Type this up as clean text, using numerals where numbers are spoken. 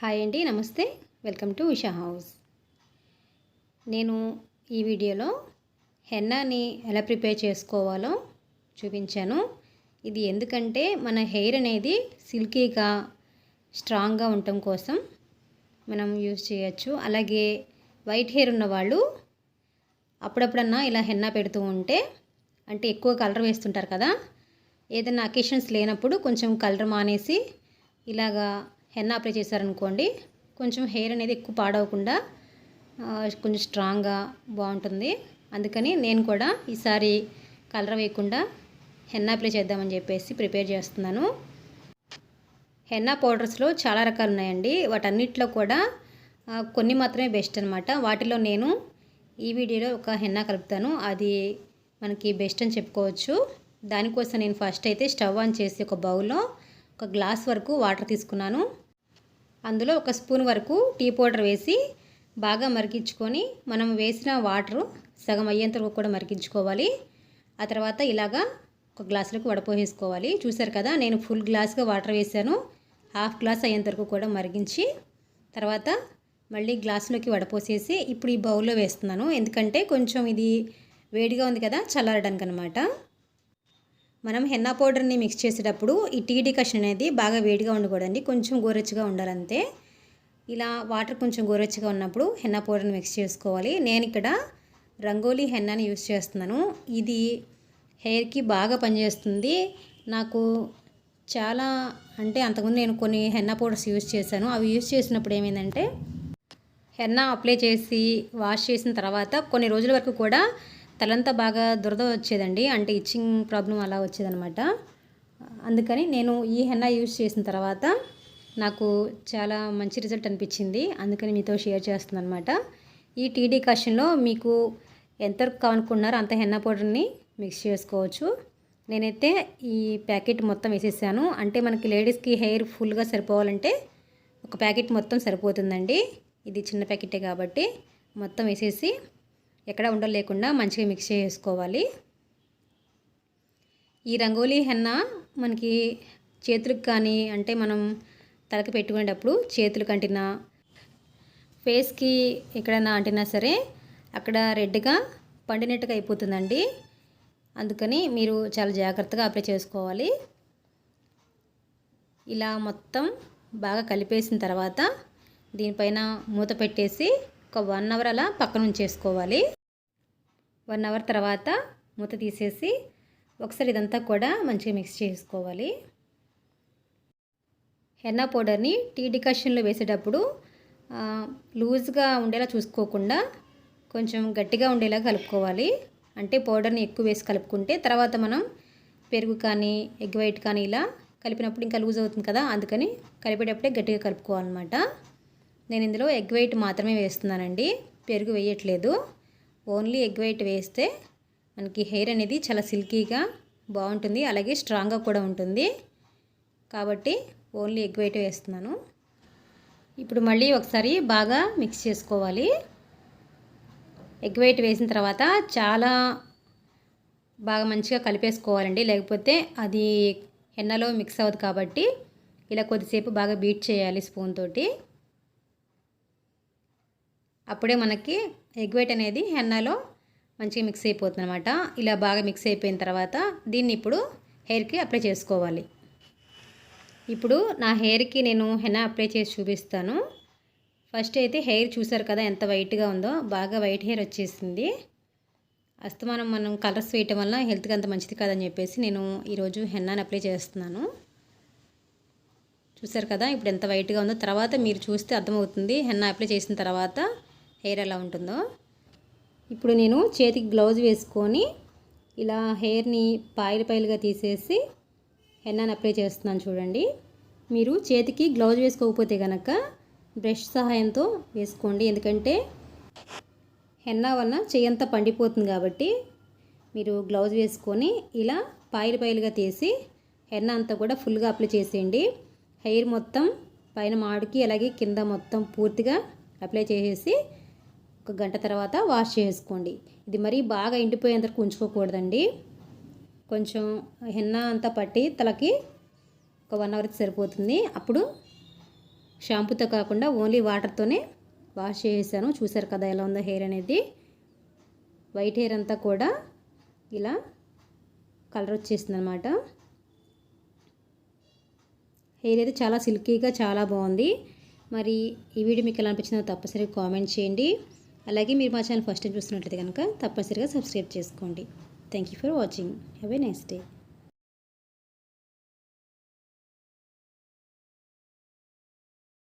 Hi అండి, నమస్తే. Welcome to Usha house. నేను ఈ వీడియోలో హెన్నాని ఎలా ప్రిపేర్ చేసుకోవాలో చూపించాను. ఇది ఎందుకంటే మన హెయిర్ అనేది సిల్కీగా స్ట్రాంగ్గా ఉండటం కోసం మనం యూజ్ చేయొచ్చు. అలాగే వైట్ హెయిర్ ఉన్న వాళ్ళు అప్పుడప్పుడన్నా ఇలా హెన్నా పెడుతూ ఉంటే, అంటే ఎక్కువ కలర్ వేస్తుంటారు కదా, ఏదైనా అకేషన్స్ లేనప్పుడు కొంచెం కలర్ మానేసి ఇలాగా హెన్నా అప్లై చేశారనుకోండి, కొంచెం హెయిర్ అనేది ఎక్కువ పాడవకుండా కొంచెం స్ట్రాంగ్గా బాగుంటుంది. అందుకని నేను కూడా ఈసారి కలర్ వేయకుండా హెన్నా అప్లై చేద్దామని చెప్పేసి ప్రిపేర్ చేస్తున్నాను. హెన్నా పౌడర్స్లో చాలా రకాలు ఉన్నాయండి. వాటన్నిటిలో కూడా కొన్ని మాత్రమే బెస్ట్ అనమాట. వాటిలో నేను ఈ వీడియోలో ఒక హెన్నా కలుపుతాను. అది మనకి బెస్ట్ అని చెప్పుకోవచ్చు. దానికోసం నేను ఫస్ట్ అయితే స్టవ్ ఆన్ చేసి ఒక బౌల్లో ఒక గ్లాస్ వరకు వాటర్ తీసుకున్నాను. అందులో ఒక స్పూన్ వరకు టీ పౌడర్ వేసి బాగా మరిగించుకొని, మనం వేసిన వాటర్ సగం అయ్యేంత వరకు కూడా మరిగించుకోవాలి. ఆ తర్వాత ఇలాగా ఒక గ్లాసులకు వడపోసేసుకోవాలి. చూసారు కదా, నేను ఫుల్ గ్లాస్గా వాటర్ వేసాను. హాఫ్ గ్లాస్ అయ్యేంత వరకు కూడా మరిగించి తర్వాత మళ్ళీ గ్లాసులోకి వడపోసేసి ఇప్పుడు ఈ బౌల్లో వేస్తున్నాను. ఎందుకంటే కొంచెం ఇది వేడిగా ఉంది కదా, చల్లారడానికి అనమాట. మనం హెన్నా పౌడర్ని మిక్స్ చేసేటప్పుడు ఈ టీ డికాషన్ అనేది బాగా వేడిగా ఉండకూడదండి, కొంచెం గోరెచ్చగా ఉండాలంతే. ఇలా వాటర్ కొంచెం గోరెచ్చగా ఉన్నప్పుడు హెన్నా పౌడర్ని మిక్స్ చేసుకోవాలి. నేను ఇక్కడ రంగోలీ హెన్నాని యూజ్ చేస్తున్నాను. ఇది హెయిర్కి బాగా పనిచేస్తుంది. నాకు చాలా అంటే అంతకుముందు నేను కొన్ని హెన్నా పౌడర్స్ యూజ్ చేశాను. అవి యూజ్ చేసినప్పుడు ఏమైందంటే, హెన్నా అప్లై చేసి వాష్ చేసిన తర్వాత కొన్ని రోజుల వరకు కూడా తలంతా బాగా దురద వచ్చేదండి, అంటే ఇచ్చింగ్ ప్రాబ్లం అలా వచ్చేదనమాట. అందుకని నేను ఈ హెన్నా యూజ్ చేసిన తర్వాత నాకు చాలా మంచి రిజల్ట్ అనిపించింది. అందుకని మీతో షేర్ చేస్తున్నాను అనమాట. ఈ టీ డికాషన్లో మీకు ఎంతవరకు కావాలనుకున్నారో అంత హెన్నా పౌడర్ని మిక్స్ చేసుకోవచ్చు. నేనైతే ఈ ప్యాకెట్ మొత్తం వేసేసాను. అంటే మనకి లేడీస్కి హెయిర్ ఫుల్గా సరిపోవాలంటే ఒక ప్యాకెట్ మొత్తం సరిపోతుందండి. ఇది చిన్న ప్యాకెటే కాబట్టి మొత్తం వేసేసి ఎక్కడ ఉండలు లేకుండా మంచిగా మిక్స్ చేసుకోవాలి. ఈ రంగోలీ హెన్నా మనకి చేతులకు కానీ, అంటే మనం తలకి పెట్టుకునేటప్పుడు చేతులకు అంటినా, ఫేస్కి ఎక్కడైనా అంటినా సరే అక్కడ రెడ్గా పండినట్టుగా అయిపోతుందండి. అందుకని మీరు చాలా జాగ్రత్తగా అప్లై చేసుకోవాలి. ఇలా మొత్తం బాగా కలిపేసిన తర్వాత దీనిపైన మూత పెట్టేసి ఒక 1 అవర్ అలా పక్కన ఉంచేసుకోవాలి. 1 అవర్ తర్వాత మూత తీసేసి ఒకసారి ఇదంతా కూడా మంచిగా మిక్స్ చేసుకోవాలి. హెన్నా పౌడర్ని టీ డికాషన్లో వేసేటప్పుడు లూజ్గా ఉండేలా చూసుకోకుండా కొంచెం గట్టిగా ఉండేలా కలుపుకోవాలి. అంటే పౌడర్ని ఎక్కువ వేసి కలుపుకుంటే తర్వాత మనం పెరుగు కానీ ఎగ్ వైట్ కానీ ఇలా కలిపినప్పుడు ఇంకా లూజ్ అవుతుంది కదా, అందుకని కలిపేటప్పుడే గట్టిగా కలుపుకోవాలన్నమాట. నేను ఇందులో ఎగ్ వైట్ మాత్రమే వేస్తున్నానండి, పెరుగు వేయట్లేదు. ఓన్లీ ఎగ్ వైట్ వేస్తే మనకి హెయిర్ అనేది చాలా సిల్కీగా బాగుంటుంది, అలాగే స్ట్రాంగ్గా కూడా ఉంటుంది. కాబట్టి ఓన్లీ ఎగ్ వైట్ వేస్తున్నాను. ఇప్పుడు మళ్ళీ ఒకసారి బాగా మిక్స్ చేసుకోవాలి. ఎగ్ వైట్ వేసిన తర్వాత చాలా బాగా మంచిగా కలిపేసుకోవాలండి, లేకపోతే అది హెన్నాలో మిక్స్ అవ్వదు. కాబట్టి ఇలా కొద్దిసేపు బాగా బీట్ చేయాలి స్పూన్ తోటి. అప్పుడే మనకి ఎగ్ వైట్ అనేది హెన్నాలో మంచిగా మిక్స్ అయిపోతుంది అనమాట. ఇలా బాగా మిక్స్ అయిపోయిన తర్వాత దీన్ని ఇప్పుడు హెయిర్కి అప్లై చేసుకోవాలి. ఇప్పుడు నా హెయిర్కి నేను హెన్నా అప్లై చేసి చూపిస్తాను. ఫస్ట్ అయితే హెయిర్ చూసారు కదా ఎంత వైట్గా ఉందో, బాగా వైట్ హెయిర్ వచ్చేసింది. అస్తమానం మనం కలర్స్ వేయటం వల్ల హెల్త్కి అంత మంచిది కాదని చెప్పేసి నేను ఈరోజు హెన్నాని అప్లై చేస్తున్నాను. చూసారు కదా ఇప్పుడు ఎంత వైట్గా ఉందో. తర్వాత మీరు చూస్తే అర్థమవుతుంది హెన్నా అప్లై చేసిన తర్వాత హెయిర్ ఎలా ఉంటుందో. ఇప్పుడు నేను చేతికి గ్లౌజ్ వేసుకొని ఇలా హెయిర్ని పాయలుగా తీసేసి హెన్నాని అప్లై చేస్తున్నాను. చూడండి, మీరు చేతికి గ్లౌజ్ వేసుకోకపోతే కనుక బ్రష్ సహాయంతో వేసుకోండి. ఎందుకంటే హెన్నా వల్ల చెయ్యంతా పండిపోతుంది కాబట్టి మీరు గ్లౌజ్ వేసుకొని ఇలా పాయలుగా తీసి హెన్నా అంతా కూడా ఫుల్గా అప్లై చేసేయండి. హెయిర్ మొత్తం పైన మాడికి అలాగే కింద మొత్తం పూర్తిగా అప్లై చేసేసి ఒక గంట తర్వాత వాష్ చేసుకోండి. ఇది మరీ బాగా ఎండిపోయేంతవరకు ఉంచుకోకూడదండి. కొంచెం హెన్నా అంతా పట్టి తలకి ఒక 1 అవర్ సరిపోతుంది. అప్పుడు షాంపూతో కాకుండా ఓన్లీ వాటర్తోనే వాష్ చేసేసాను. చూసారు కదా ఎలా ఉందో హెయిర్ అనేది. వైట్ హెయిర్ అంతా కూడా ఇలా కలర్ వచ్చేసింది అనమాట. హెయిర్ అయితే చాలా సిల్కీగా చాలా బాగుంది. మరి ఈ వీడియో మీకు ఎలా అనిపించిందో తప్పనిసరిగా కామెంట్ చేయండి. అలాగే మీరు మా ఛానల్ ఫస్ట్ టైం చూస్తున్నట్లయితే కనుక తప్పనిసరిగా సబ్స్క్రైబ్ చేసుకోండి. Thank you for watching. Have a nice day.